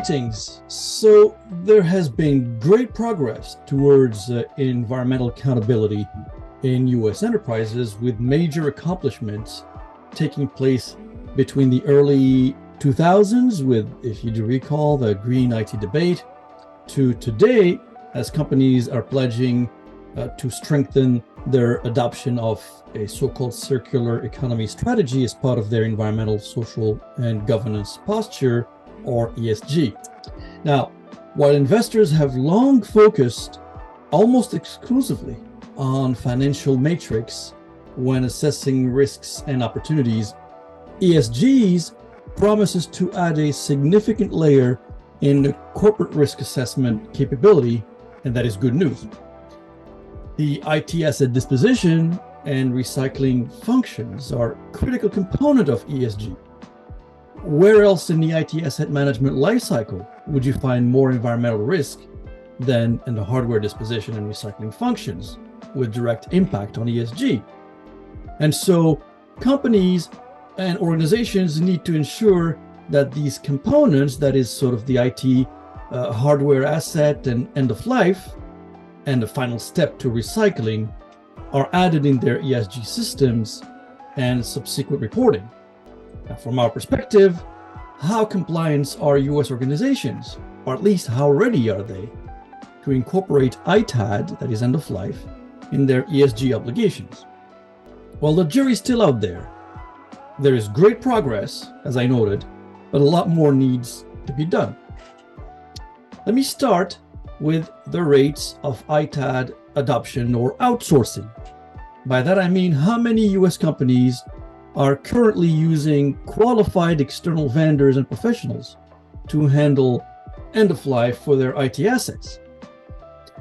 Greetings. So there has been great progress towards environmental accountability in US enterprises, with major accomplishments taking place between the early 2000s with, if you do recall, the Green IT debate, to today as companies are pledging to strengthen their adoption of a so-called circular economy strategy as part of their environmental, social, and governance posture, or ESG. Now, while investors have long focused almost exclusively on financial metrics when assessing risks and opportunities, ESG's promises to add a significant layer in the corporate risk assessment capability, and that is good news. The IT asset disposition and recycling functions are a critical component of ESG. Where else in the IT asset management lifecycle would you find more environmental risk than in the hardware disposition and recycling functions with direct impact on ESG? And so companies and organizations need to ensure that these components, that is sort of the IT hardware asset and end of life, and the final step to recycling, are added in their ESG systems and subsequent reporting. Now, from our perspective, how compliant are US organizations, or at least how ready are they to incorporate ITAD, that is end of life, in their ESG obligations? Well, the jury's still out there. There is great progress, as I noted, but a lot more needs to be done. Let me start with the rates of ITAD adoption or outsourcing. By that I mean how many US companies are currently using qualified external vendors and professionals to handle end of life for their IT assets.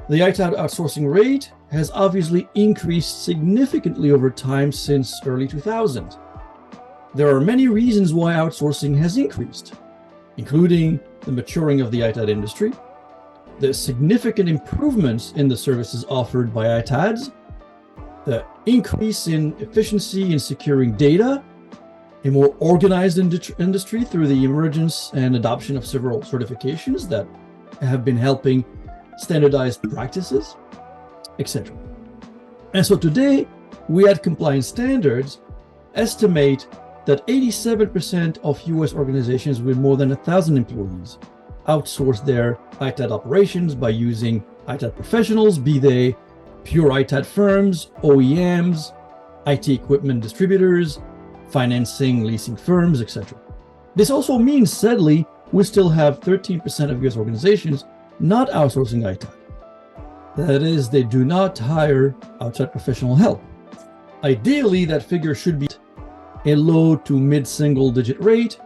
The ITAD outsourcing rate has obviously increased significantly over time since early 2000. There are many reasons why outsourcing has increased, including the maturing of the ITAD industry, the significant improvements in the services offered by ITADs, the increase in efficiency in securing data, a more organized industry through the emergence and adoption of several certifications that have been helping standardized practices, etc. And so today, we at Compliance Standards estimate that 87% of US organizations with more than 1,000 employees outsource their ITAD operations by using ITAD professionals, be they pure ITAD firms, OEMs, IT equipment distributors, financing, leasing firms, etc. This also means, sadly, we still have 13% of US organizations not outsourcing ITAD. That is, they do not hire outside professional help. Ideally, that figure should be a low to mid-single digit rate,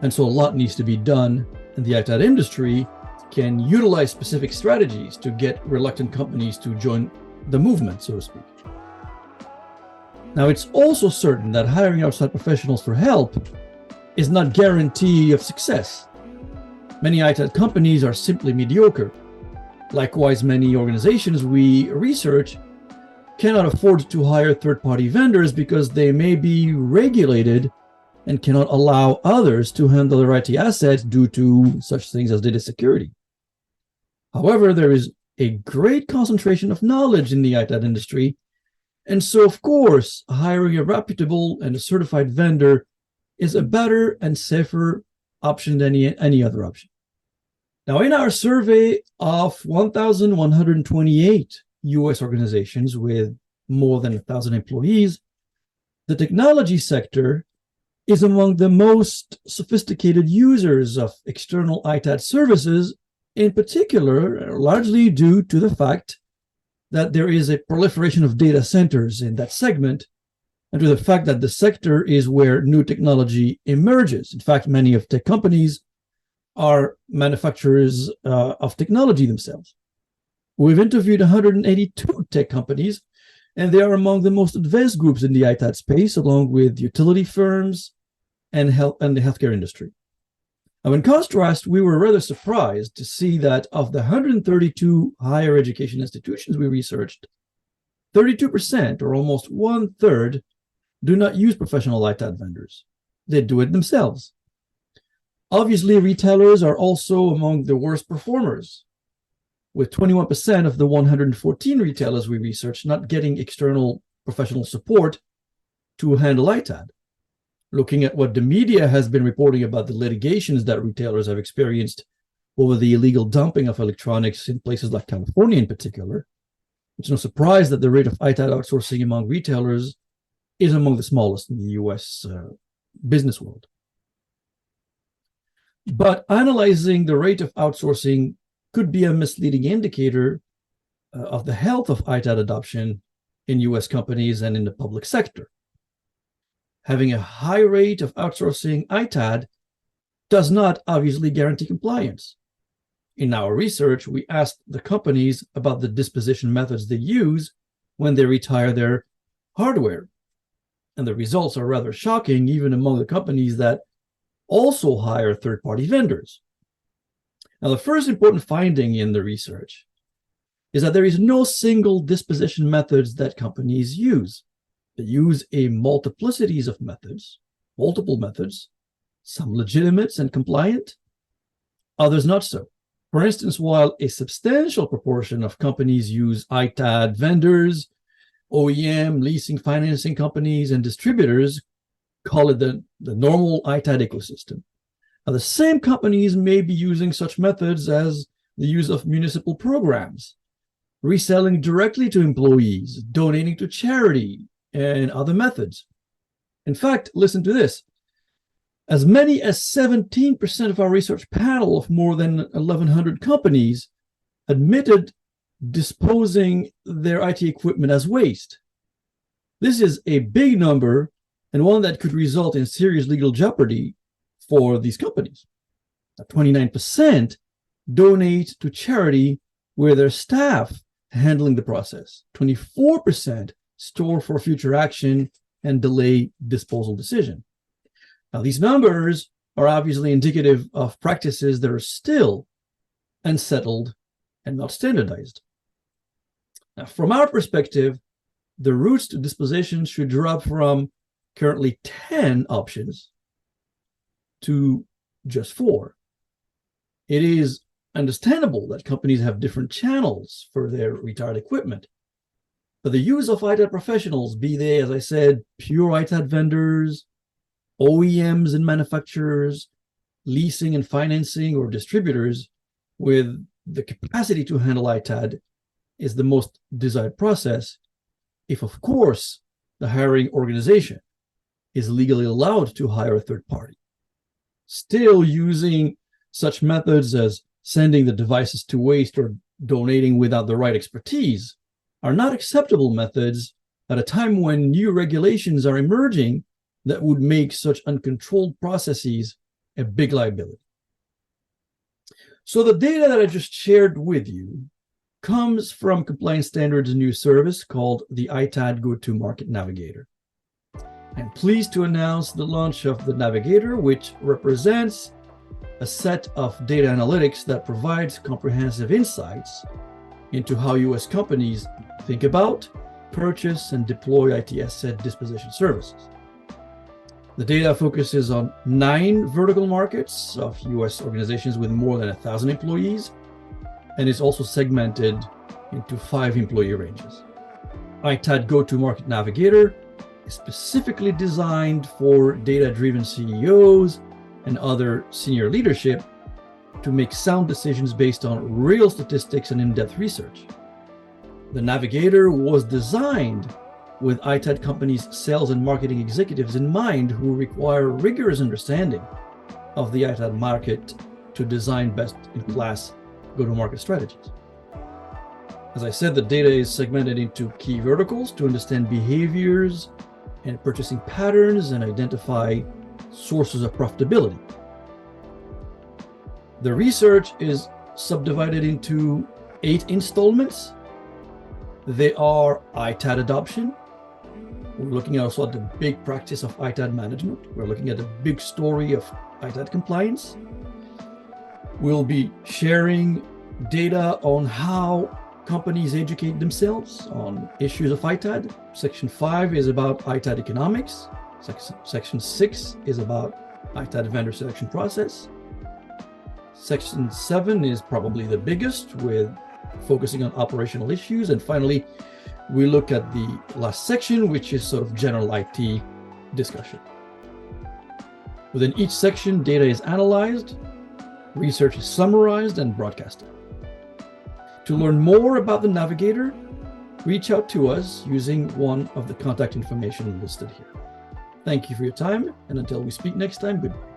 and so a lot needs to be done, and the ITAD industry can utilize specific strategies to get reluctant companies to join the movement, so to speak. Now, it's also certain that hiring outside professionals for help is not guarantee of success. Many ITAD companies are simply mediocre. Likewise, many organizations we research cannot afford to hire third-party vendors because they may be regulated and cannot allow others to handle their IT assets due to such things as data security. However, there is a great concentration of knowledge in the ITAD industry, and so of course, hiring a reputable and a certified vendor is a better and safer option than any other option. Now, in our survey of 1,128 US organizations with more than 1,000 employees, the technology sector is among the most sophisticated users of external ITAD services, in particular, largely due to the fact that there is a proliferation of data centers in that segment, and to the fact that the sector is where new technology emerges. In fact, many of tech companies are manufacturers of technology themselves. We've interviewed 182 tech companies, and they are among the most advanced groups in the ITAD space, along with utility firms and the healthcare industry. Now, in contrast, we were rather surprised to see that of the 132 higher education institutions we researched, 32%, or almost 1/3, do not use professional ITAD vendors. They do it themselves. Obviously, retailers are also among the worst performers, with 21% of the 114 retailers we researched not getting external professional support to handle ITAD. Looking at what the media has been reporting about the litigations that retailers have experienced over the illegal dumping of electronics in places like California in particular, it's no surprise that the rate of ITAD outsourcing among retailers is among the smallest in the US business world. But analyzing the rate of outsourcing could be a misleading indicator of the health of ITAD adoption in US companies and in the public sector. Having a high rate of outsourcing ITAD does not obviously guarantee compliance. In our research, we asked the companies about the disposition methods they use when they retire their hardware. And the results are rather shocking, even among the companies that also hire third-party vendors. Now, the first important finding in the research is that there is no single disposition methods that companies use. They use a multiplicities of methods, multiple methods, some legitimate and compliant, others not so. For instance, while a substantial proportion of companies use ITAD vendors, OEM, leasing, financing companies, and distributors call it the normal ITAD ecosystem. Now, the same companies may be using such methods as the use of municipal programs, reselling directly to employees, donating to charity, and other methods. In fact, listen to this. As many as 17% of our research panel of more than 1,100 companies admitted disposing their IT equipment as waste. This is a big number and one that could result in serious legal jeopardy for these companies. 29% donate to charity where their staff handling the process. 24% store for future action and delay disposal decision. Now, these numbers are obviously indicative of practices that are still unsettled and not standardized. Now, from our perspective, the routes to disposition should drop from currently 10 options to just 4. It is understandable that companies have different channels for their retired equipment, but the use of ITAD professionals, be they, as I said, pure ITAD vendors, OEMs and manufacturers, leasing and financing, or distributors with the capacity to handle ITAD is the most desired process if, of course, the hiring organization is legally allowed to hire a third party. Still, using such methods as sending the devices to waste or donating without the right expertise are not acceptable methods at a time when new regulations are emerging that would make such uncontrolled processes a big liability. So the data that I just shared with you comes from Compliance Standards' new service called the ITAD Go-to-Market Navigator. I'm pleased to announce the launch of the Navigator, which represents a set of data analytics that provides comprehensive insights into how U.S. companies think about, purchase, and deploy IT asset disposition services. The data focuses on 9 vertical markets of U.S. organizations with more than 1,000 employees, and is also segmented into 5 employee ranges. ITAD Go-to-Market Navigator is specifically designed for data-driven CEOs and other senior leadership to make sound decisions based on real statistics and in-depth research. The Navigator was designed with ITAD companies' sales and marketing executives in mind who require rigorous understanding of the ITAD market to design best-in-class go-to-market strategies. As I said, the data is segmented into key verticals to understand behaviors and purchasing patterns and identify sources of profitability. The research is subdivided into 8 installments. They are ITAD adoption. We're looking also at the big practice of ITAD management. We're looking at the big story of ITAD compliance. We'll be sharing data on how companies educate themselves on issues of ITAD. Section 5 is about ITAD economics. Section 6 is about ITAD vendor selection process. Section 7 is probably the biggest, with focusing on operational issues. And finally, we look at the last section, which is sort of general IT discussion. Within each section, data is analyzed, research is summarized and broadcasted. To learn more about the Navigator, reach out to us using one of the contact information listed here. Thank you for your time, and until we speak next time, goodbye.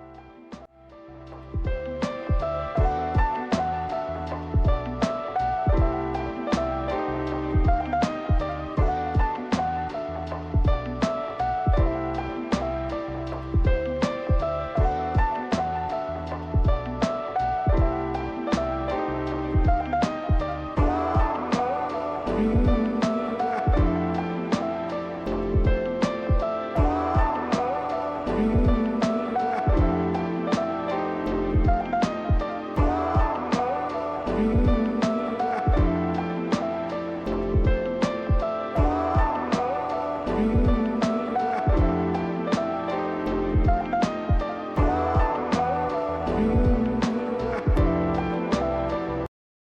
Mm-hmm.